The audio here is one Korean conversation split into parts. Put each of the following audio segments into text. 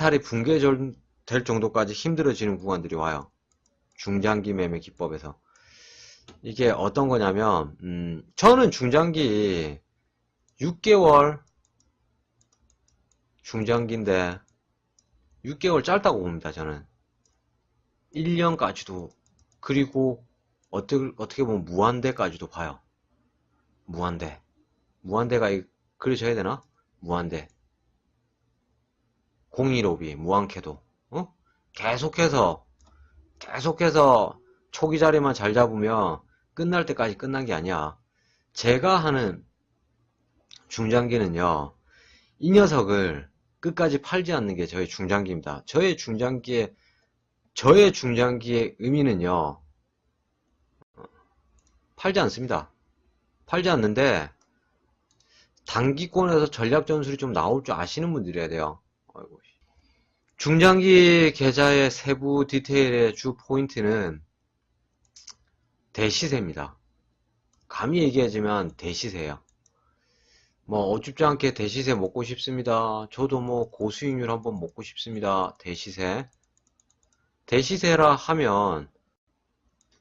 멘탈이 붕괴될 정도까지 힘들어지는 구간들이 와요. 중장기 매매 기법에서. 이게 어떤 거냐면, 저는 중장기 6개월 중장기인데 6개월 짧다고 봅니다. 저는 1년까지도, 그리고 어떻게 보면 무한대까지도 봐요. 무한대가 그려져야 되나? 무한대 015B 무한캐도 계속해서 초기 자리만 잘 잡으면 끝날 때까지 끝난 게 아니야. 제가 하는 중장기는요, 이 녀석을 끝까지 팔지 않는 게 저의 중장기입니다. 저의 중장기의 의미는요, 팔지 않습니다. 팔지 않는데 단기권에서 전략 전술이 좀 나올 줄 아시는 분들이어야 돼요. 아이고. 중장기 계좌의 세부 디테일의 주 포인트는 대시세입니다. 감히 얘기하지만 대시세예요. 뭐 어줍지 않게 대시세 먹고 싶습니다. 저도 뭐 고수익률 한번 먹고 싶습니다. 대시세라 하면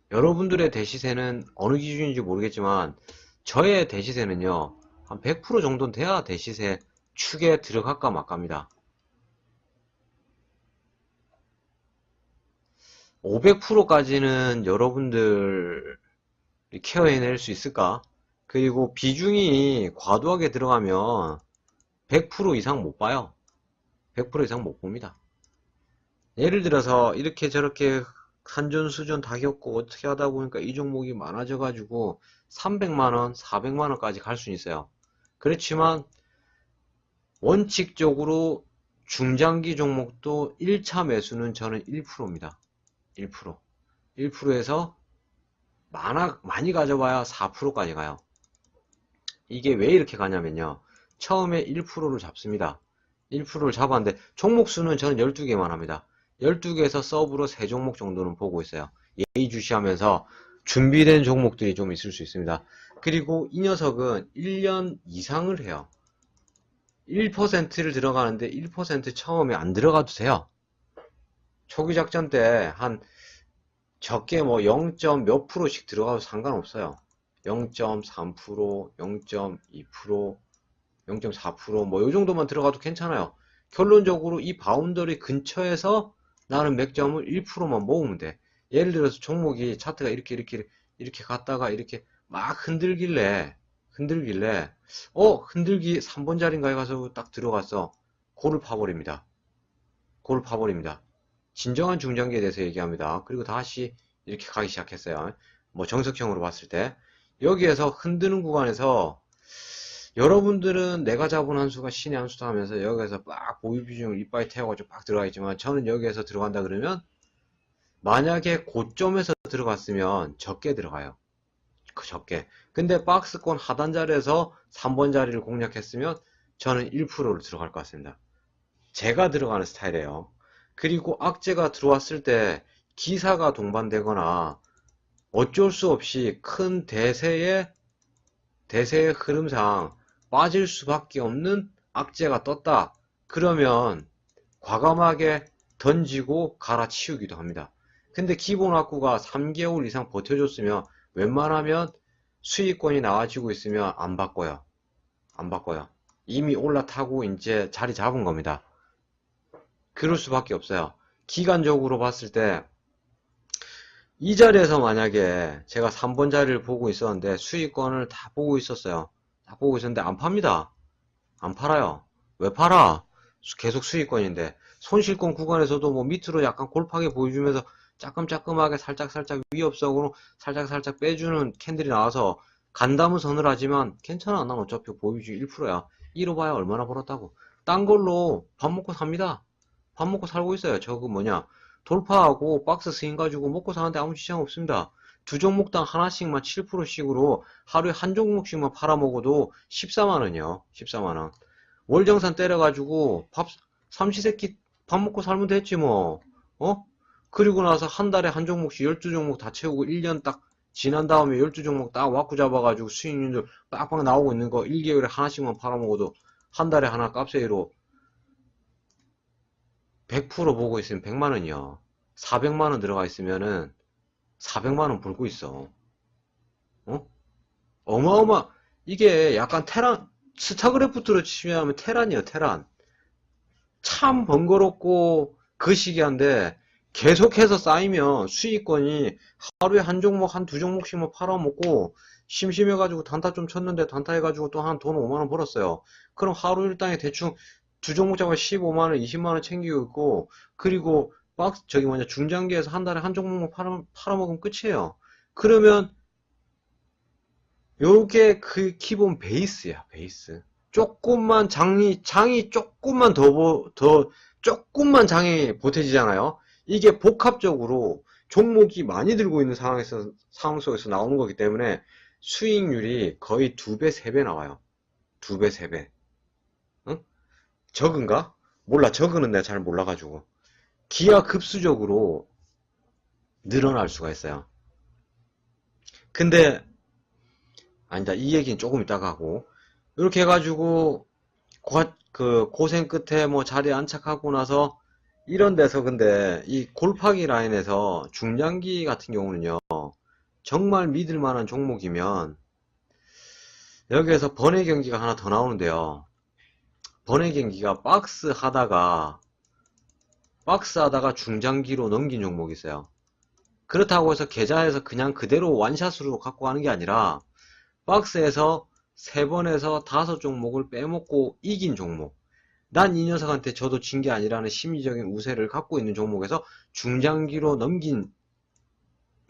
여러분들의 대시세는 어느 기준인지 모르겠지만 저의 대시세는요, 한 100% 정도는 돼야 대시세 축에 들어갈까 말까입니다. 500%까지는 여러분들 케어해낼 수 있을까? 그리고 비중이 과도하게 들어가면 100% 이상 못 봐요. 100% 이상 못 봅니다. 예를 들어서 이렇게 저렇게 산전수전 다 겪고 어떻게 하다 보니까 이 종목이 많아져 가지고 300만원, 400만원까지 갈 수 있어요. 그렇지만 원칙적으로 중장기 종목도 1차 매수는 저는 1%입니다. 1%. 1%에서 많이 가져봐야 4%까지 가요. 이게 왜 이렇게 가냐면요, 처음에 1%를 잡습니다. 1%를 잡았는데 종목 수는 저는 12개만 합니다. 12개에서 서브로 3종목 정도는 보고 있어요. 예의주시하면서 준비된 종목들이 좀 있을 수 있습니다. 그리고 이 녀석은 1년 이상을 해요. 1%를 들어가는데 1% 처음에 안 들어가도 돼요. 초기 작전 때 한 적게 뭐 0. 몇 %씩 들어가도 상관없어요. 0.3%, 0.2%, 0.4% 뭐 이 정도만 들어가도 괜찮아요. 결론적으로 이 바운더리 근처에서 나는 맥점을 1%만 모으면 돼. 예를 들어서 종목이 차트가 이렇게 갔다가 이렇게 막 흔들길래 흔들기 3번 자리인가에 가서 딱 들어갔어. 고를 파버립니다. 진정한 중장기에 대해서 얘기합니다. 그리고 다시 이렇게 가기 시작했어요. 뭐 정석형으로 봤을 때 여기에서 흔드는 구간에서 여러분들은 내가 잡은 한 수가 신의 한 수다 하면서 여기에서 막 보유 비중을 이빨에 태워가지고 막 들어가 있지만, 저는 여기에서 들어간다 그러면 만약에 고점에서 들어갔으면 적게 들어가요. 적게. 근데 박스권 하단 자리에서 3번 자리를 공략했으면 저는 1%로 들어갈 것 같습니다. 제가 들어가는 스타일이에요. 그리고 악재가 들어왔을 때 기사가 동반되거나 어쩔 수 없이 큰 대세의 흐름상 빠질 수밖에 없는 악재가 떴다. 그러면 과감하게 던지고 갈아치우기도 합니다. 근데 기본 악구가 3개월 이상 버텨줬으면 웬만하면 수익권이 나와지고 있으면 안 바꿔요. 이미 올라타고 이제 자리 잡은 겁니다. 그럴 수밖에 없어요. 기간적으로 봤을 때 이 자리에서 만약에 제가 3번 자리를 보고 있었는데 수익권을 다 보고 있었어요. 다 보고 있었는데 안 팝니다. 안 팔아요. 왜 팔아? 계속 수익권인데. 손실권 구간에서도 뭐 밑으로 약간 골프하게 보여주면서 짜끔짜끔하게 살짝 위협적으로 살짝 빼주는 캔들이 나와서 간담은 서늘하지만 괜찮아. 난 어차피 보유주 1%야. 잃어봐야 얼마나 벌었다고. 딴 걸로 밥 먹고 삽니다. 밥 먹고 살고 있어요. 저거 뭐냐, 돌파하고 박스 스윙 가지고 먹고 사는데 아무 지장 없습니다. 두 종목당 하나씩만 7%씩으로 하루에 한 종목씩만 팔아먹어도 14만원이요. 14만원. 월정산 때려가지고 삼시세끼 밥 먹고 살면 됐지 뭐. 그리고 나서 한 달에 한 종목씩 12종목 다 채우고 1년 딱 지난 다음에 12종목 딱 왁구 잡아가지고 수익률들 빡빡 나오고 있는 거 1개월에 하나씩만 팔아먹어도 한 달에 하나 값세이로 100% 보고 있으면 100만원이요. 400만원 들어가 있으면은 400만원 벌고 있어. 어? 어마어마, 이게 약간 테란, 스타크래프트로 치면 테란이에요, 테란. 참 번거롭고 그 시기한데 계속해서 쌓이면 수익권이 하루에 한 종목, 한 두 종목씩만 팔아먹고 심심해가지고 단타 좀 쳤는데 단타 해가지고 또 한 돈 5만원 벌었어요. 그럼 하루 일당에 대충 두 종목 잡아 15만원, 20만원 챙기고 있고, 그리고 저기 중장기에서 한 달에 한 종목만 팔아먹으면 끝이에요. 그러면 요게 그 기본 베이스야, 베이스. 조금만 장이 조금만 조금만 장이 보태지잖아요. 이게 복합적으로 종목이 많이 들고 있는 상황 속에서 나오는 거기 때문에 수익률이 거의 2배, 3배 나와요. 2배, 3배. 응? 적은가? 몰라, 적은은 내가 잘 몰라가지고. 기하급수적으로 늘어날 수가 있어요. 근데, 아니다, 이 얘기는 조금 이따가 하고. 이렇게 해가지고, 고생 끝에 뭐 자리에 안착하고 나서 이런 데서 근데 이 골파기 라인에서 중장기 같은 경우는요, 정말 믿을 만한 종목이면 여기에서 번외 경기가 하나 더 나오는데요. 번외 경기가 박스 하다가 중장기로 넘긴 종목이 있어요. 그렇다고 해서 계좌에서 그냥 그대로 원샷으로 갖고 가는 게 아니라 박스에서 3번에서 5종목을 빼먹고 이긴 종목. 난 이 녀석한테 저도 진 게 아니라는 심리적인 우세를 갖고 있는 종목에서 중장기로 넘긴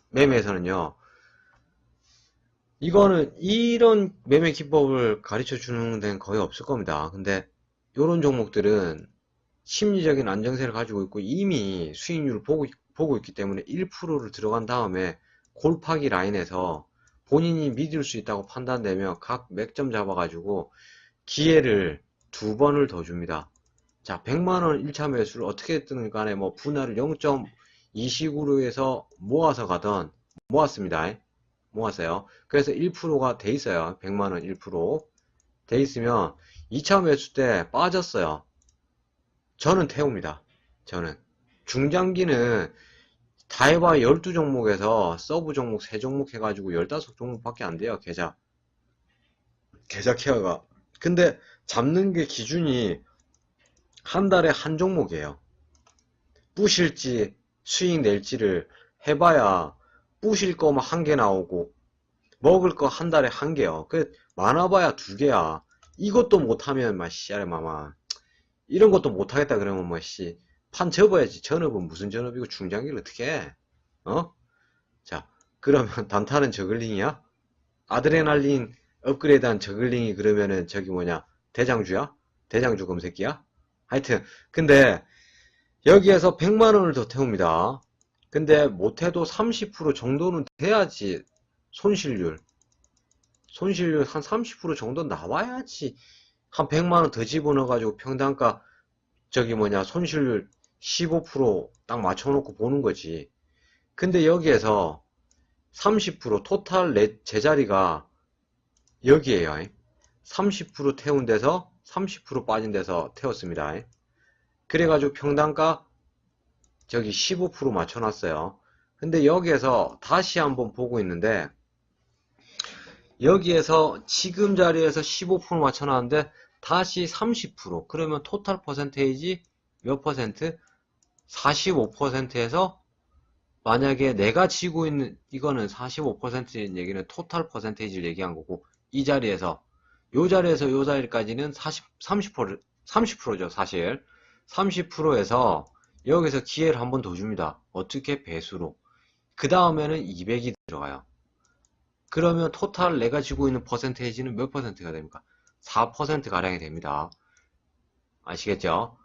매매에서는요. 이거는 이런 매매 기법을 가르쳐 주는 데는 거의 없을 겁니다. 근데 이런 종목들은 심리적인 안정세를 가지고 있고 이미 수익률을 보고 있기 때문에 1%를 들어간 다음에 골파기 라인에서 본인이 믿을 수 있다고 판단되면 각 맥점 잡아가지고 기회를 2번을 더 줍니다. 자, 100만원 1차 매수를 어떻게 뜨는 간에 뭐 분할을 0.2식으로 해서 모아서 가던 모았습니다. 모았어요. 그래서 1%가 돼 있어요. 100만원 1%. 돼 있으면 2차 매수 때 빠졌어요. 저는 태웁니다. 저는. 중장기는 다 해봐야 12종목에서 서브 종목 3종목 해가지고 15종목밖에 안 돼요. 계좌 케어가. 근데 잡는 게 기준이 한 달에 한 종목이에요. 부실지 수익 낼지를 해봐야 부실 거만 1개 나오고 먹을 거 한 달에 1개요. 그 많아봐야 2개야. 이것도 못하면 씨알의 마마 이런 것도 못하겠다 그러면 판 접어야지. 전업은 무슨 전업이고 중장기를 어떻게 해? 어? 자, 그러면 단타는 저글링이야? 아드레날린 업그레이드한 저글링이 그러면은 대장주야? 대장주 검색기야? 하여튼 근데 여기에서 100만원을 더 태웁니다. 근데 못해도 30% 정도는 돼야지. 손실률 한 30% 정도 나와야지. 한 100만원 더 집어넣어가지고 평당가 손실률 15%딱 맞춰놓고 보는 거지. 근데 여기에서 30% 토탈 제자리가 여기에요. 30% 태운 데서 30% 빠진 데서 태웠습니다. 그래가지고 평당가 15% 맞춰놨어요. 근데 여기에서 다시 한번 보고 있는데 여기에서 지금 자리에서 15% 맞춰놨는데 다시 30% 그러면 토탈 퍼센테이지 몇 퍼센트? 45%에서 만약에 내가 지고 있는 이거는 45%인 얘기는 토탈 퍼센테이지를 얘기한 거고 이 자리에서 요 자리까지는 30%죠 사실 30%에서 여기서 기회를 한 번 더 줍니다. 어떻게? 배수로. 그 다음에는 200이 들어가요. 그러면 토탈 내가 지고 있는 퍼센테이지는 몇 퍼센트가 됩니까? 4% 가량이 됩니다. 아시겠죠?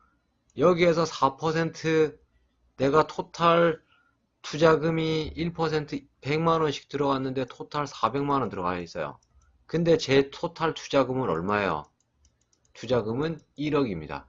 여기에서 4% 내가 토탈 투자금이 1% 100만원씩 들어갔는데 토탈 400만원 들어가 있어요. 근데 제 토탈 투자금은 얼마예요? 투자금은 1억입니다.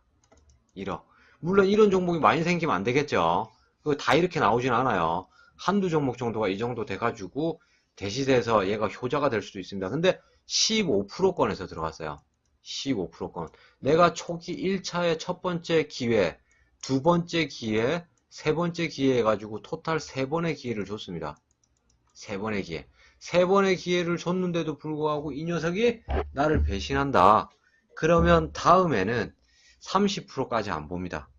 1억. 물론 이런 종목이 많이 생기면 안 되겠죠. 그거 다 이렇게 나오진 않아요. 한두 종목 정도가 이 정도 돼가지고 대시돼서 얘가 효자가 될 수도 있습니다. 근데 15%권에서 들어갔어요. 15%권. 내가 초기 1차의 첫 번째 기회, 두 번째 기회, 세 번째 기회 해가지고 토탈 세 번의 기회를 줬습니다. 세 번의 기회. 세 번의 기회를 줬는데도 불구하고 이 녀석이 나를 배신한다. 그러면 다음에는 30%까지 안 봅니다.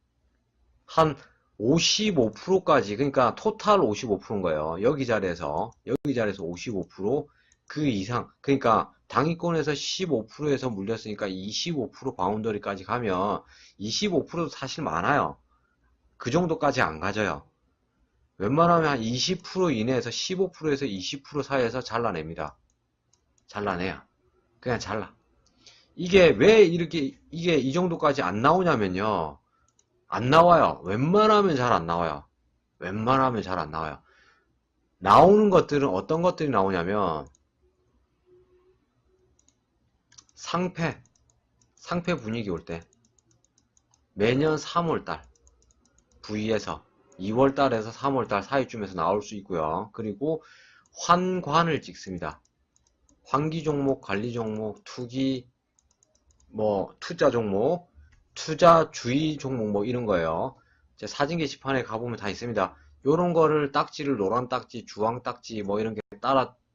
한 55%까지, 그러니까 토탈 55%인 거예요. 여기 자리에서 55%, 그 이상, 그러니까 당위권에서 15%에서 물렸으니까 25% 바운더리까지 가면 25%도 사실 많아요. 그 정도까지 안 가져요. 웬만하면 한 20% 이내에서 15%에서 20% 사이에서 잘라냅니다. 잘라내야. 그냥 잘라. 이게 왜 이렇게, 이게 이 정도까지 안 나오냐면요. 안 나와요. 웬만하면 잘 안 나와요. 웬만하면 잘 안 나와요. 나오는 것들은 어떤 것들이 나오냐면, 상패 분위기 올 때. 매년 3월달. V에서 2월달에서 3월달 사이쯤에서 나올 수 있고요. 그리고 환관을 찍습니다. 환기 종목, 관리 종목, 투기, 뭐 투자 종목, 투자 주의 종목 뭐 이런 거예요. 제 사진 게시판에 가보면 다 있습니다. 요런 거를 딱지를 노란 딱지, 주황 딱지 뭐 이런 게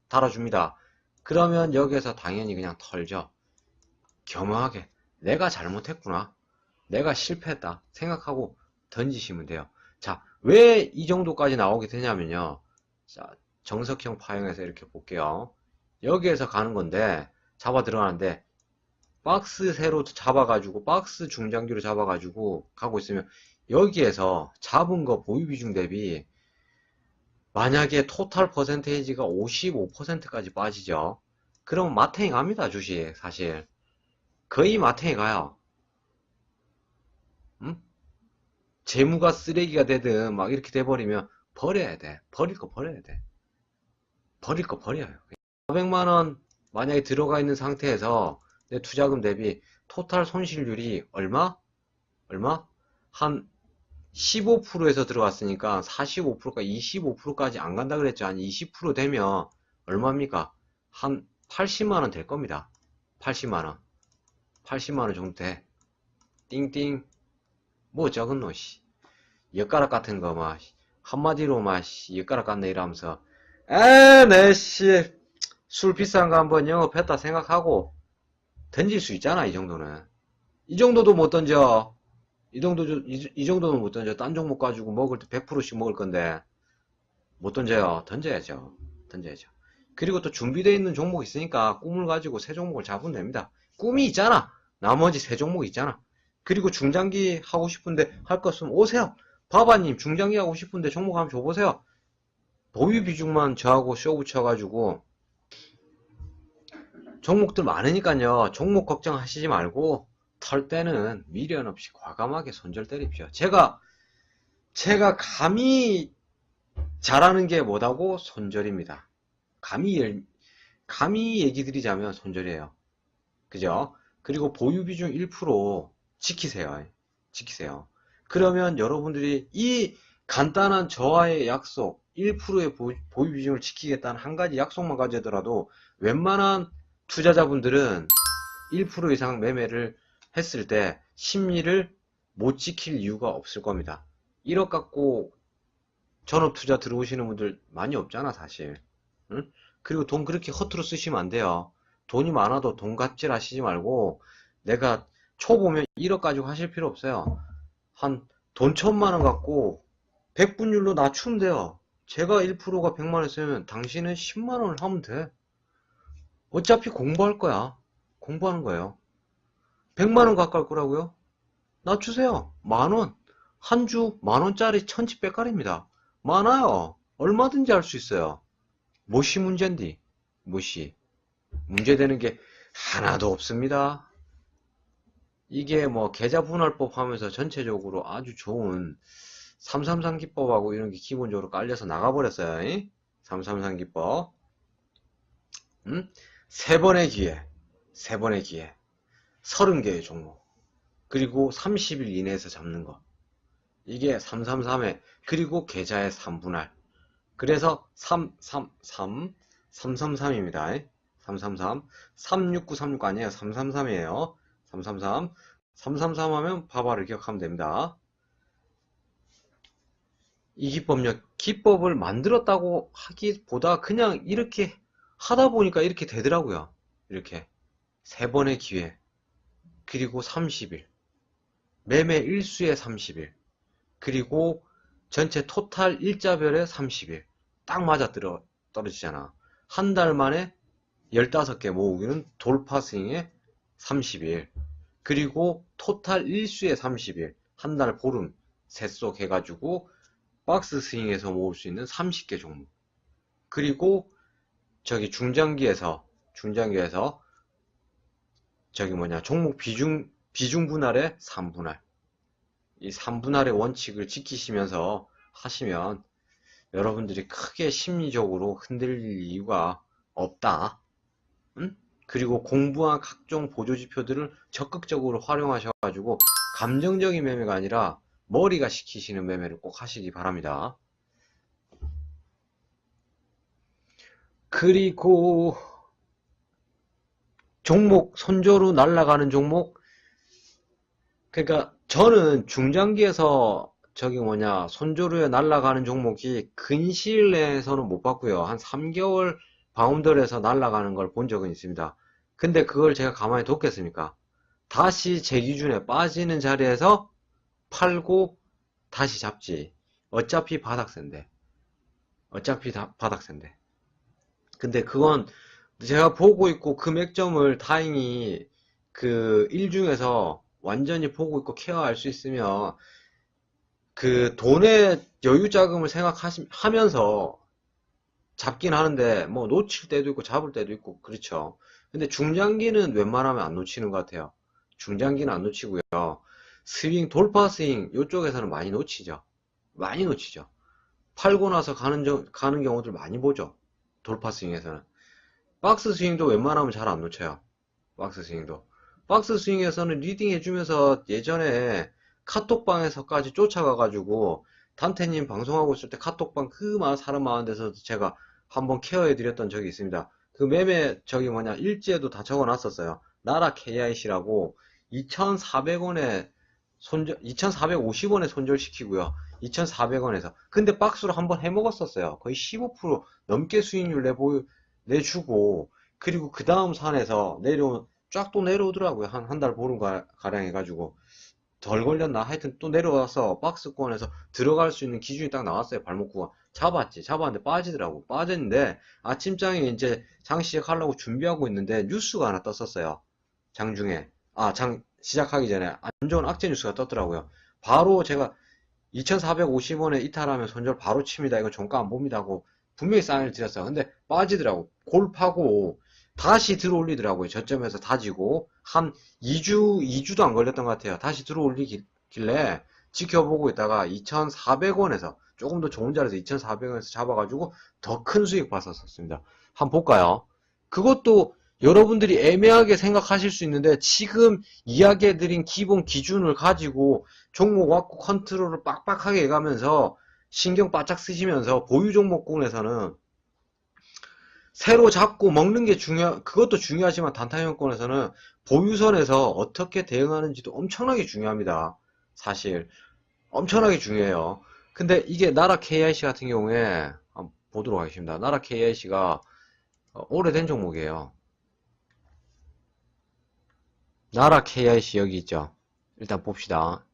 달아줍니다. 그러면 여기에서 당연히 그냥 털죠. 겸허하게 내가 잘못했구나. 내가 실패했다 생각하고 던지시면 돼요. 자, 왜 이 정도까지 나오게 되냐면요. 자, 정석형 파형에서 이렇게 볼게요. 여기에서 가는 건데, 잡아 들어가는데, 박스 세로 잡아가지고, 박스 중장기로 잡아가지고 가고 있으면, 여기에서 잡은 거 보유 비중 대비, 만약에 토탈 퍼센테이지가 55%까지 빠지죠. 그럼 마탱이 갑니다, 주식, 사실. 거의 마탱이 가요. 응? 재무가 쓰레기가 되든 막 이렇게 돼버리면 버려야 돼. 버릴 거 버려야 돼. 버릴 거 버려요. 400만원 만약에 들어가 있는 상태에서 내 투자금 대비 토탈 손실률이 얼마? 한 15%에서 들어갔으니까 45%가 25%까지 안 간다 그랬죠. 한 20% 되면 얼마입니까? 한 80만원 될 겁니다. 80만원. 80만원 정도 돼. 띵띵. 뭐 적은 노, 씨. 엿가락 같은 거, 막, 한마디로, 막, 엿가락 같네, 이러면서. 내, 씨. 술 비싼 거 한번 영업했다 생각하고, 던질 수 있잖아, 이 정도는. 이 정도도 못 던져. 이 정도는 못 던져. 딴 종목 가지고 먹을 때 100%씩 먹을 건데, 못 던져요. 던져야죠. 던져야죠. 그리고 또 준비되어 있는 종목 있으니까, 꿈을 가지고 세 종목을 잡으면 됩니다. 꿈이 있잖아. 나머지 세 종목 있잖아. 그리고 중장기 하고 싶은데 할 거 없으면 오세요. 바바님 중장기 하고 싶은데 종목 한번 줘보세요. 보유 비중만 저하고 쇼 붙여가지고 종목들 많으니까요. 종목 걱정하시지 말고 털 때는 미련 없이 과감하게 손절 때립시오. 제가 감히 잘하는 게 뭐다고? 손절입니다. 감히 얘기 드리자면 손절이에요. 그죠? 그리고 보유 비중 1% 지키세요. 지키세요. 그러면 여러분들이 이 간단한 저와의 약속, 1%의 보유 비중을 지키겠다는 한 가지 약속만 가지더라도 웬만한 투자자분들은 1% 이상 매매를 했을 때 심리를 못 지킬 이유가 없을 겁니다. 1억 갖고 전업 투자 들어오시는 분들 많이 없잖아, 사실. 응? 그리고 돈 그렇게 허투루 쓰시면 안 돼요. 돈이 많아도 돈 갑질 하시지 말고, 내가 초 보면 1억 가지고 하실 필요 없어요. 한 돈 1000만원 갖고 100분율로 낮추면 돼요. 제가 1%가 100만원 쓰면 당신은 10만원을 하면 돼. 어차피 공부할 거야. 공부하는 거예요. 100만원 가까울 거라고요? 낮추세요. 만원. 한 주 만원짜리 천지 빼깔입니다. 많아요. 얼마든지 할 수 있어요. 무엇이 문제인디? 무엇이? 문제되는 게 하나도 없습니다. 이게 뭐 계좌분할법 하면서 전체적으로 아주 좋은 333 기법하고 이런 게 기본적으로 깔려서 나가버렸어요. 333 기법. 세 번의 기회. 30개의 종목. 그리고 30일 이내에서 잡는 거. 이게 333에, 그리고 계좌의 3분할. 그래서 333입니다. 333. 36936 아니에요. 333이에요. 333. 333 하면 바바를 기억하면 됩니다. 이 기법요. 기법을 만들었다고 하기보다 그냥 이렇게 하다 보니까 이렇게 되더라고요. 이렇게 3번의 기회, 그리고 30일, 매매 일수에 30일, 그리고 전체 토탈 일자별에 30일. 딱 맞아 떨어지잖아. 한 달 만에 15개 모으기는 돌파 스윙에 30일. 그리고 토탈 일수에 30일. 한 달 보름 셋속 해가지고 박스 스윙에서 모을 수 있는 30개 종목. 그리고 저기 중장기에서 저기 종목 비중 분할의 3분할. 이 3분할의 원칙을 지키시면서 하시면 여러분들이 크게 심리적으로 흔들릴 이유가 없다. 응? 그리고 공부한 각종 보조지표들을 적극적으로 활용하셔가지고 감정적인 매매가 아니라 머리가 시키시는 매매를 꼭 하시기 바랍니다. 그리고 종목, 손조로 날아가는 종목, 그러니까 저는 중장기에서 손조로에 날아가는 종목이 근시일 내에서는 못 봤고요. 한 3개월 바운더에서 날아가는 걸 본 적은 있습니다. 근데 그걸 제가 가만히 뒀겠습니까? 다시 제 기준에 빠지는 자리에서 팔고 다시 잡지. 어차피 바닥세인데. 근데 그건 제가 보고 있고 그 맥점을 다행히 그 일중에서 완전히 보고 있고 케어할 수 있으면 그 돈의 여유 자금을 생각하면서 잡긴 하는데 뭐 놓칠 때도 있고 잡을 때도 있고 그렇죠. 근데 중장기는 웬만하면 안 놓치는 것 같아요. 중장기는 안 놓치고요. 스윙, 돌파 스윙 이쪽에서는 많이 놓치죠. 많이 놓치죠. 팔고 나서 가는 경우들 많이 보죠. 돌파 스윙에서는. 박스 스윙도 웬만하면 잘 안 놓쳐요. 박스 스윙도. 박스 스윙에서는 리딩 해주면서 예전에 카톡방에서까지 쫓아가가지고 단테님 방송하고 있을 때 카톡방 사람 많은 데서 제가 한번 케어해드렸던 적이 있습니다. 그 매매 일지에도 다 적어놨었어요. 나라 KIC라고 2,400원에 2,450원에 손절시키고요. 2,400원에서. 근데 박스로 한번 해먹었었어요. 거의 15% 넘게 수익률 내주고, 그리고 그 다음 산에서 쫙 또 내려오더라고요. 한 달 보름 가량 해가지고. 덜 걸렸나? 하여튼 또 내려와서 박스권에서 들어갈 수 있는 기준이 딱 나왔어요. 발목구가. 잡았는데 빠지더라고. 빠졌는데 아침장에 이제 장 시작하려고 준비하고 있는데 뉴스가 하나 떴었어요. 장중에. 장 시작하기 전에 안 좋은 악재 뉴스가 떴더라고요. 바로 제가 2,450원에 이탈하면 손절 바로 칩니다. 이거 종가 안 봅니다 하고 분명히 사인을 드렸어요. 근데 빠지더라고. 골파고 다시 들어올리더라고요. 저점에서 다지고 한 2주도 안 걸렸던 것 같아요. 다시 들어올리길래 지켜보고 있다가 2,400원에서 조금 더 좋은 자리에서 2,400원에서 잡아가지고 더 큰 수익 봤었습니다. 한번 볼까요? 그것도 여러분들이 애매하게 생각하실 수 있는데 지금 이야기해드린 기본 기준을 가지고 종목 왔고 컨트롤을 빡빡하게 해가면서 신경 바짝 쓰시면서 보유 종목군에서는 새로 잡고 먹는 게 그것도 중요하지만 단타형권에서는 보유선에서 어떻게 대응하는지도 엄청나게 중요합니다. 사실 엄청나게 중요해요. 근데 이게 나라 KIC 같은 경우에 한번 보도록 하겠습니다. 나라 KIC가 오래된 종목이에요. 나라 KIC 여기 있죠. 일단 봅시다.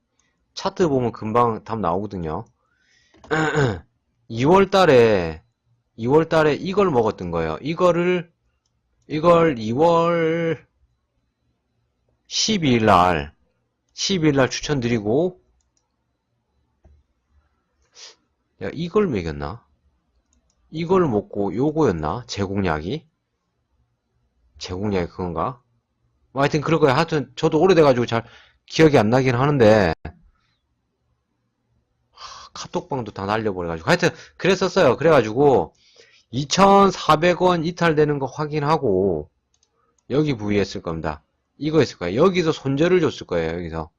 차트 보면 금방 답 나오거든요. 2월달에 이걸 먹었던 거예요. 이걸 2월 12일 날 추천드리고, 야, 이걸 먹였나? 이걸 먹고 요거였나? 제공약이 그건가? 뭐 하여튼 그럴 거예요. 하여튼 저도 오래돼가지고 잘 기억이 안 나긴 하는데, 카톡방도 다 날려버려가지고 하여튼 그랬었어요. 그래가지고 2,400원 이탈되는 거 확인하고 여기 부위에 했을 겁니다. 이거 했을 거예요. 여기서 손절을 줬을 거예요.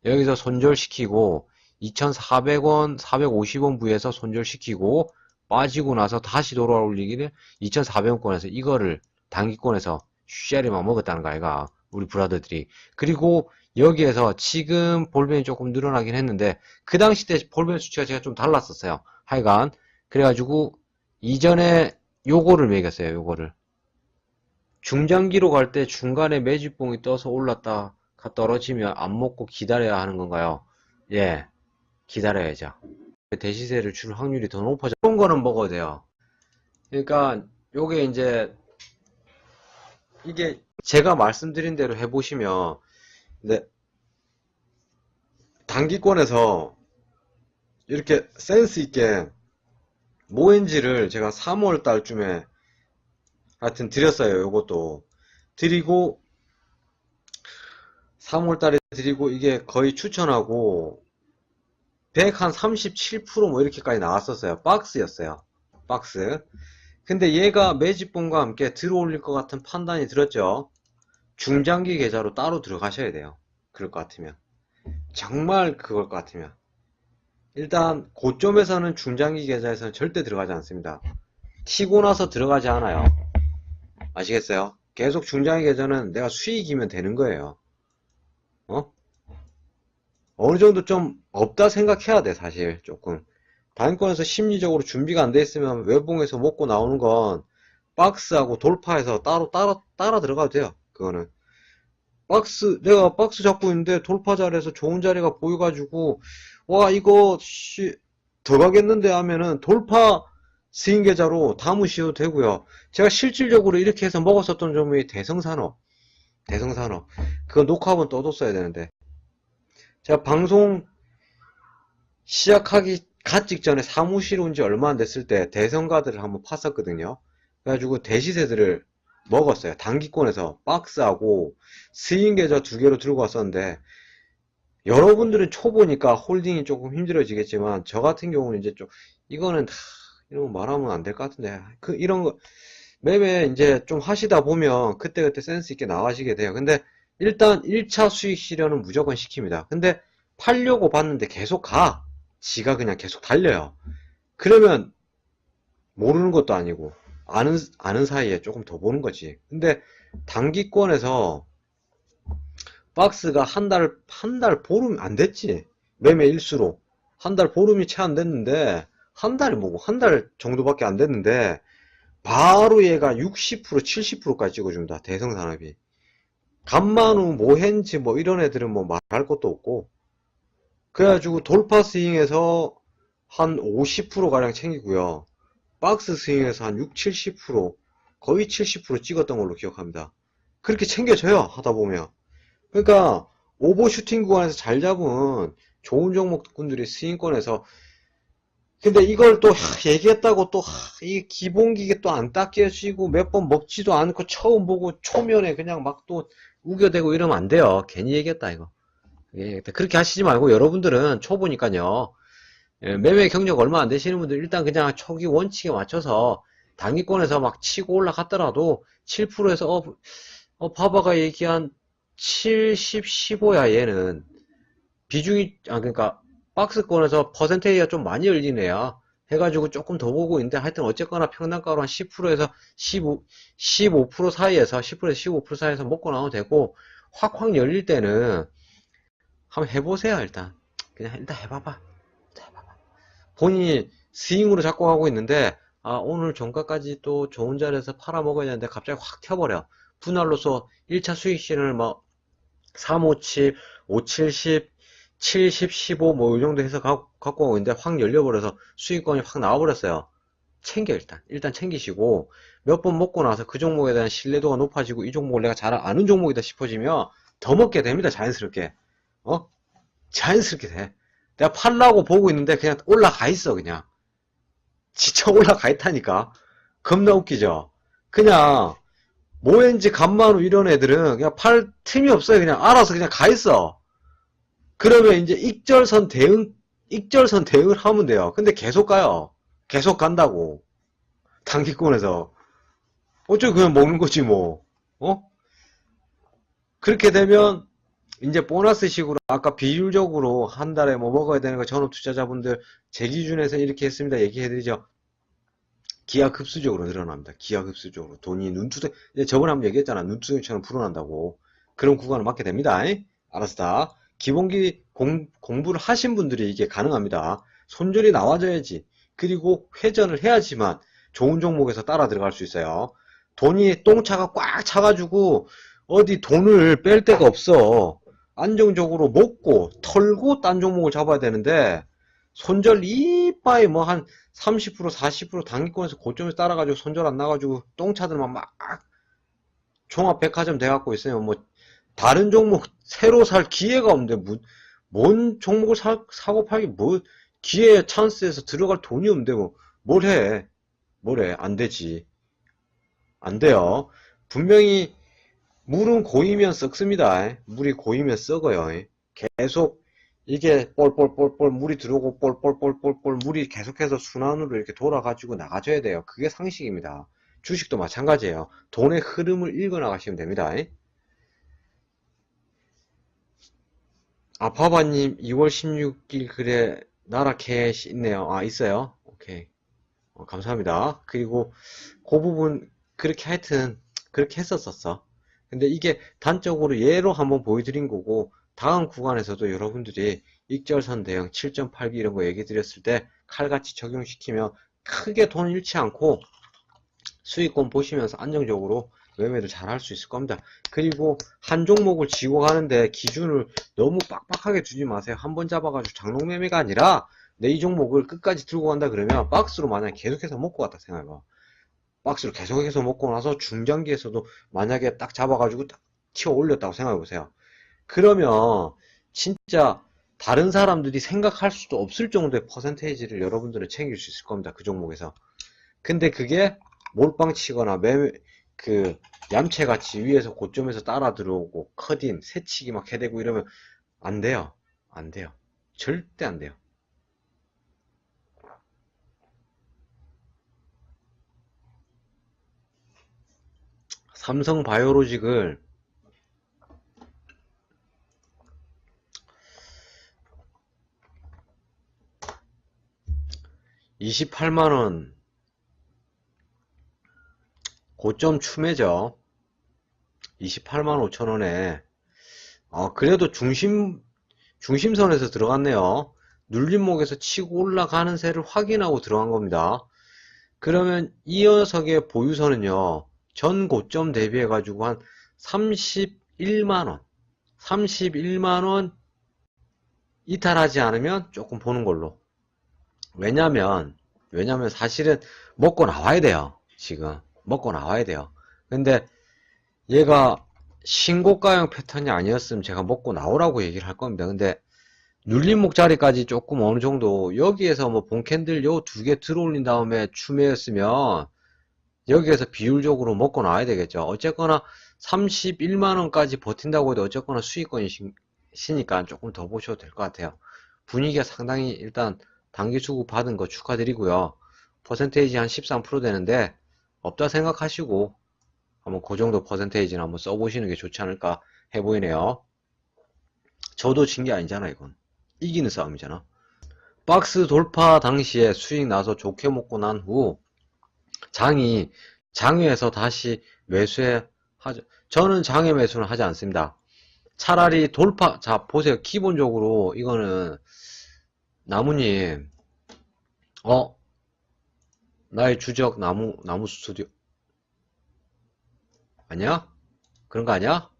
여기서 손절시키고 2,400원 450원 부위에서 손절시키고 빠지고 나서 다시 돌아올리기를 2,400원권에서 이거를 단기권에서 쉐리만 먹었다는 거 아이가, 우리 브라더들이. 그리고 여기에서 지금 볼벤이 조금 늘어나긴 했는데 그 당시 때 볼벤 수치가 제가 좀 달랐었어요. 하여간 그래가지고 이전에 요거를 매겼어요. 요거를 중장기로 갈 때 중간에 매집봉이 떠서 올랐다가 떨어지면 안 먹고 기다려야 하는 건가요? 예, 기다려야죠. 대시세를 줄 확률이 더 높아져. 그런 거는 먹어도 돼요. 그러니까 요게 이제 이게 제가 말씀드린 대로 해보시면, 근데 단기권에서 이렇게 센스 있게 모엔지를 제가 3월 달쯤에 하여튼 드렸어요. 요것도 드리고 3월 달에 드리고 이게 거의 추천하고 137%뭐 이렇게까지 나왔었어요. 박스였어요. 박스. 근데 얘가 매집봉과 함께 들어올릴 것 같은 판단이 들었죠. 중장기 계좌로 따로 들어가셔야 돼요. 그럴 것 같으면. 정말 그걸 것 같으면. 일단 고점에서는 중장기 계좌에서는 절대 들어가지 않습니다. 튀고 나서 들어가지 않아요. 아시겠어요? 계속 중장기 계좌는 내가 수익이면 되는 거예요. 어느 정도 좀 없다 생각해야 돼, 사실. 조금. 단권에서 심리적으로 준비가 안 돼 있으면 외봉에서 먹고 나오는 건 박스하고 돌파해서 따라 들어가도 돼요. 그거는. 내가 박스 잡고 있는데 돌파 자리에서 좋은 자리가 보여가지고, 와, 이거, 더 가겠는데 하면은 돌파 스윙 계좌로 담으셔도 되고요. 제가 실질적으로 이렇게 해서 먹었었던 종목이 대성산업. 그거 녹화 한번 떠뒀어야 되는데. 제가 방송 시작하기 갓 직전에 사무실 온 지 얼마 안 됐을 때 대성가들을 한번 팠었거든요. 그래가지고 대시세들을 먹었어요. 단기권에서 박스하고 스윙 계좌 두 개로 들고 왔었는데, 여러분들은 초보니까 홀딩이 조금 힘들어지겠지만 저 같은 경우는 이제 좀 이거는 이런 거 말하면 안 될 것 같은데, 이런 거 매매 이제 좀 하시다 보면 그때그때 센스 있게 나가시게 돼요. 근데 일단 1차 수익 실현은 무조건 시킵니다. 근데 팔려고 봤는데 계속 지가 그냥 계속 달려요. 그러면 모르는 것도 아니고 아는 사이에 조금 더 보는 거지. 근데 단기권에서 박스가 한 달 보름 안 됐지. 매매 일수로 한 달 보름이 채 안 됐는데, 한 달이 뭐고 한 달 정도밖에 안 됐는데 바로 얘가 60% 70%까지 찍어줍니다. 대성산업이. 간만우 모헨지 뭐 이런 애들은 뭐 말할 것도 없고, 그래가지고 돌파 스윙에서 한 50% 가량 챙기고요. 박스 스윙에서 한 6, 70% 거의 70% 찍었던 걸로 기억합니다. 그렇게 챙겨져요, 하다 보면. 그러니까 오버슈팅 구간에서 잘 잡은 좋은 종목군들이 스윙권에서, 근데 이걸 또 얘기했다고 또 이 기본기계 또 안 닦여지고 몇 번 먹지도 않고 처음 보고 초면에 그냥 막 또 우겨대고 이러면 안 돼요. 괜히 얘기했다 이거. 예, 그렇게 하시지 말고, 여러분들은 초보니까요. 예, 매매 경력 얼마 안 되시는 분들 일단 그냥 초기 원칙에 맞춰서 단기권에서 막 치고 올라갔더라도 7%에서 바바가 얘기한 70, 15야 얘는. 비중이, 그러니까 박스권에서 퍼센테이지가 좀 많이 열리네요. 해가지고 조금 더 보고 있는데, 하여튼 어쨌거나 평단가로 한 10%에서 15% 사이에서 10%에서 15% 사이에서 먹고 나오면 되고, 확 열릴 때는 한번 해보세요. 일단 해봐봐. 본인이 스윙으로 잡고 가고 있는데, 오늘 종가까지 또 좋은 자리에서 팔아먹어야 되는데 갑자기 확 튀어버려. 분할로서 1차 수익 실현을 뭐 357, 570, 70, 15 뭐 이 정도 해서 갖고 가고 있는데 확 열려버려서 수익권이 확 나와버렸어요. 챙겨. 일단 챙기시고, 몇 번 먹고 나서 그 종목에 대한 신뢰도가 높아지고 이 종목을 내가 잘 아는 종목이다 싶어지면 더 먹게 됩니다. 자연스럽게. 자연스럽게 돼. 내가 팔라고 보고 있는데 그냥 올라가 있어. 그냥 진짜 올라가 있다니까. 겁나 웃기죠. 그냥 모엔지 간만우 이런 애들은 그냥 팔 틈이 없어요. 그냥 알아서 그냥 가 있어. 그러면 이제 익절선 대응을 하면 돼요. 근데 계속 가요. 계속 간다고. 단기권에서. 어차피 그냥 먹는 거지 뭐. 그렇게 되면 이제 보너스식으로 아까 비율적으로 한 달에 뭐 먹어야 되는 거 전업 투자자분들 제 기준에서 이렇게 했습니다. 얘기해드리죠. 기하급수적으로 늘어납니다. 기하급수적으로. 돈이 저번에 한번 얘기했잖아. 눈두덩이처럼 불어난다고. 그런 구간을 맞게 됩니다. 알았다. 기본기 공부를 하신 분들이 이게 가능합니다. 손절이 나와줘야지. 그리고 회전을 해야지만 좋은 종목에서 따라 들어갈 수 있어요. 돈이 똥차가 꽉 차가지고 어디 돈을 뺄 데가 없어. 안정적으로 먹고 털고 딴 종목을 잡아야 되는데 손절 이빠이 뭐 한 30% 40% 단기권에서 고점에서 따라가지고 손절 안 나가지고 똥차들만 막 종합백화점 돼갖고 있어요. 뭐 다른 종목 새로 살 기회가 없는데 뭔 종목을 사고 팔기 뭐 기회 찬스에서 들어갈 돈이 없는데 뭐 뭘 해? 안 되지. 안 돼요. 분명히 물은 고이면 썩습니다. 물이 고이면 썩어요. 계속 이게 뻘뻘뻘뻘 물이 들어오고 뻘뻘뻘뻘뻘 물이 계속해서 순환으로 이렇게 돌아가지고 나가줘야 돼요. 그게 상식입니다. 주식도 마찬가지예요. 돈의 흐름을 읽어 나가시면 됩니다. 아파바님 2월 16일 글에 나라 캐시 있네요. 아, 있어요. 오케이. 감사합니다. 그리고 그 부분 그렇게 하여튼 그렇게 했었어. 근데 이게 단적으로 예로 한번 보여드린 거고 다음 구간에서도 여러분들이 익절선 대응 7.8기 이런 거 얘기 드렸을 때 칼같이 적용시키면 크게 돈 잃지 않고 수익권 보시면서 안정적으로 매매를 잘 할 수 있을 겁니다. 그리고 한 종목을 쥐고 가는데 기준을 너무 빡빡하게 두지 마세요. 한 번 잡아가지고 장롱 매매가 아니라 내 이 종목을 끝까지 들고 간다 그러면 박스로 만약에 계속해서 먹고 갔다 생각해봐. 박스를 계속해서 먹고 나서 중장기에서도 만약에 딱 잡아가지고 딱 튀어 올렸다고 생각해보세요. 그러면 진짜 다른 사람들이 생각할 수도 없을 정도의 퍼센테이지를 여러분들은 챙길 수 있을 겁니다. 그 종목에서. 근데 그게 몰빵 치거나 얌체같이 위에서 고점에서 따라 들어오고 커딘, 새치기 막 해대고 이러면 안 돼요. 안 돼요. 절대 안 돼요. 삼성바이오로직을 28만원 고점 추매죠. 28만 5천원에 그래도 중심선에서 들어갔네요. 눌림목에서 치고 올라가는 새를 확인하고 들어간 겁니다. 그러면 이 녀석의 보유선은요, 전 고점 대비해 가지고 한 31만원 31만원 이탈하지 않으면 조금 보는 걸로. 왜냐면 사실은 먹고 나와야 돼요. 지금 먹고 나와야 돼요. 근데 얘가 신고가형 패턴이 아니었으면 제가 먹고 나오라고 얘기를 할 겁니다. 근데 눌림목 자리까지 조금 어느 정도 여기에서 뭐 본캔들 요 두 개 들어올린 다음에 추매였으면 여기에서 비율적으로 먹고 나와야 되겠죠. 어쨌거나 31만원까지 버틴다고 해도 어쨌거나 수익권이시니까 조금 더 보셔도 될 것 같아요. 분위기가 상당히 일단 단기 수급 받은 거 축하드리고요. 퍼센테이지 한 13% 되는데 없다 생각하시고 한번 그 정도 퍼센테이지는 한번 써보시는 게 좋지 않을까 해보이네요. 저도 진 게 아니잖아. 이건 이기는 싸움이잖아. 박스 돌파 당시에 수익 나서 좋게 먹고 난 후 장외에서 다시 매수해 하죠. 저는 장외 매수는 하지 않습니다. 차라리 돌파. 자 보세요. 기본적으로 이거는 나무님 나의 주적 나무 스튜디오 아니야? 그런 거 아니야?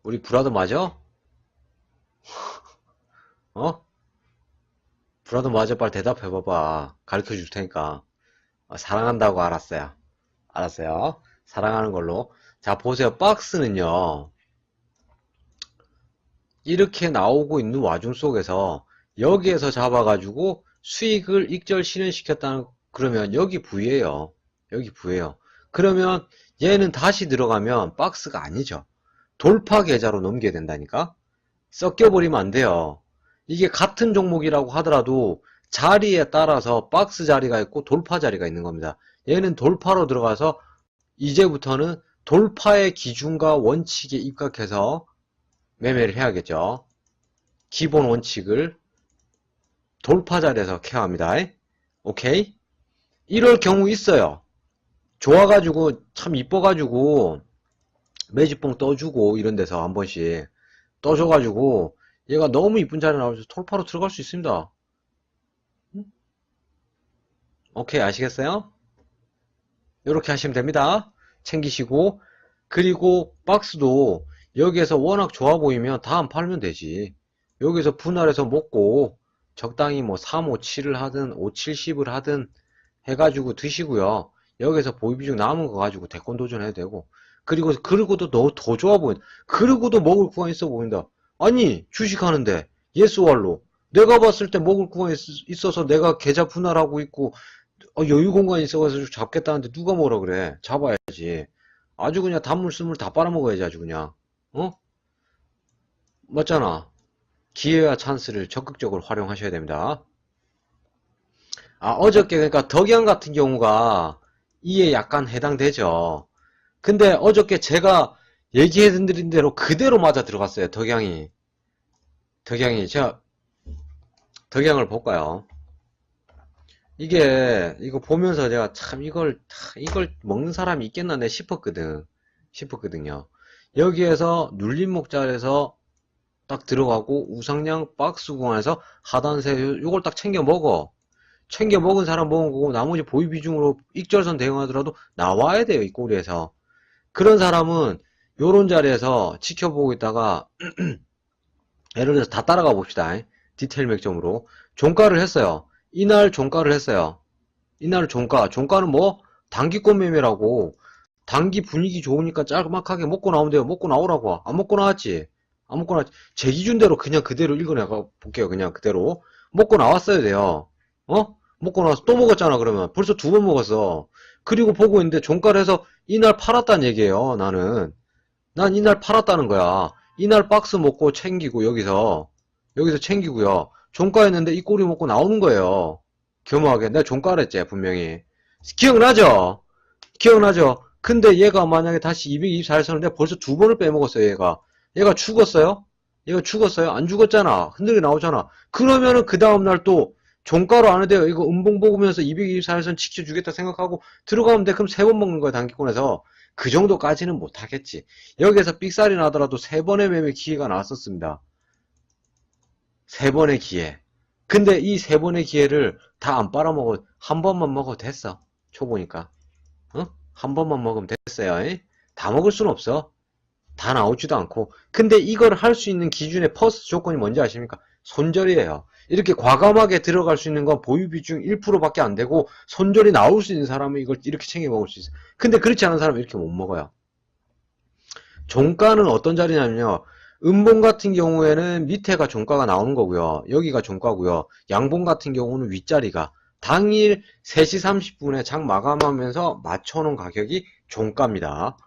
우리 브라더 맞아? 브라더 맞아? 빨리 대답해 봐봐. 가르쳐 줄 테니까. 사랑한다고. 알았어요. 사랑하는 걸로. 자 보세요. 박스는요 이렇게 나오고 있는 와중 속에서 여기에서 잡아가지고 수익을 익절 실현시켰다는, 그러면 여기 부위에요. 그러면 얘는 다시 들어가면 박스가 아니죠. 돌파 계좌로 넘겨야 된다니까. 섞여버리면 안 돼요. 이게 같은 종목이라고 하더라도 자리에 따라서 박스 자리가 있고 돌파 자리가 있는 겁니다. 얘는 돌파로 들어가서 이제부터는 돌파의 기준과 원칙에 입각해서 매매를 해야겠죠. 기본 원칙을 돌파 자리에서 케어합니다. 오케이? 이럴 경우 있어요. 좋아가지고 참 이뻐가지고 매집봉 떠주고 이런 데서 한 번씩 떠줘가지고 얘가 너무 이쁜 자리 나오면서 돌파로 들어갈 수 있습니다. 오케이, 아시겠어요? 이렇게 하시면 됩니다. 챙기시고, 그리고 박스도 여기에서 워낙 좋아 보이면 다 안 팔면 되지. 여기서 분할해서 먹고 적당히 뭐 3, 5, 7을 하든 5, 70을 하든 해가지고 드시고요. 여기서 보유비중 남은 거 가지고 대권 도전해도 되고. 그리고도 더 좋아 보인다. 그리고도 먹을 구간 있어 보인다. 아니, 주식하는데 예스왈로 내가 봤을 때 먹을 구간이 있어서 내가 계좌 분할하고 있고 여유 공간이 있어가지고 잡겠다는데 누가 뭐라 그래. 잡아야지. 아주 그냥 단물 쓴물 다 빨아먹어야지 아주 그냥. 어? 맞잖아. 기회와 찬스를 적극적으로 활용하셔야 됩니다. 아, 어저께 그러니까 덕양 같은 경우가 이에 약간 해당되죠. 근데 어저께 제가 얘기해드린 대로 그대로 맞아 들어갔어요. 제가 덕양을 볼까요? 이거 보면서 제가 참 이걸 먹는 사람이 있겠나 내 싶었거든요. 여기에서 눌림목자리에서 딱 들어가고 우상향 박스 구간에서 하단세 요걸 딱 챙겨 먹어. 챙겨 먹은 사람 먹은 거고 나머지 보유 비중으로 익절선 대응하더라도 나와야 돼요. 이 꼬리에서. 그런 사람은 요런 자리에서 지켜보고 있다가 예를 들어서 다 따라가 봅시다. 디테일 맥점으로 종가를 했어요. 이날 종가를 했어요. 이날 종가는 뭐 단기권 매매라고 단기 분위기 좋으니까 짤막하게 먹고 나오면 돼요. 먹고 나오라고. 안 먹고 나왔지. 안 먹고 나왔지. 제 기준대로 그냥 그대로 읽어내가 볼게요. 그냥 그대로 먹고 나왔어야 돼요. 먹고 나와서 또 먹었잖아. 그러면 벌써 2번 먹었어. 그리고 보고 있는데 종가를 해서 이날 팔았다는 얘기예요. 난 이날 팔았다는 거야. 이날 박스 먹고 챙기고 여기서 챙기고요. 종가했는데 이 꼴이 먹고 나오는 거예요. 겸허하게. 내가 종가를 했지 분명히. 기억나죠? 기억나죠? 근데 얘가 만약에 다시 224에서는 내가 벌써 2번을 빼먹었어요. 얘가 죽었어요? 얘가 죽었어요? 안 죽었잖아. 흔들게 나오잖아. 그러면은 그 다음날 또 종가로 안 해도요. 이거 음봉 보면서 224에서는 지켜주겠다 생각하고 들어가면 돼. 그럼 3번 먹는 거야. 단기권에서. 그 정도까지는 못하겠지. 여기에서 삑살이 나더라도 3번의 매매 기회가 나왔었습니다. 3번의 기회. 근데 이 3번의 기회를 다 안 빨아먹어. 한 번만 먹어도 됐어. 초보니까. 한 번만 먹으면 됐어요. 다 먹을 순 없어. 다 나오지도 않고. 근데 이걸 할 수 있는 기준의 퍼스트 조건이 뭔지 아십니까? 손절이에요. 이렇게 과감하게 들어갈 수 있는 건 보유 비중 1%밖에 안 되고 손절이 나올 수 있는 사람은 이걸 이렇게 챙겨 먹을 수 있어요. 근데 그렇지 않은 사람은 이렇게 못 먹어요. 종가는 어떤 자리냐면요. 음봉 같은 경우에는 밑에가 종가가 나오는 거고요. 여기가 종가고요. 양봉 같은 경우는 윗자리가 당일 3시 30분에 장 마감하면서 맞춰놓은 가격이 종가입니다.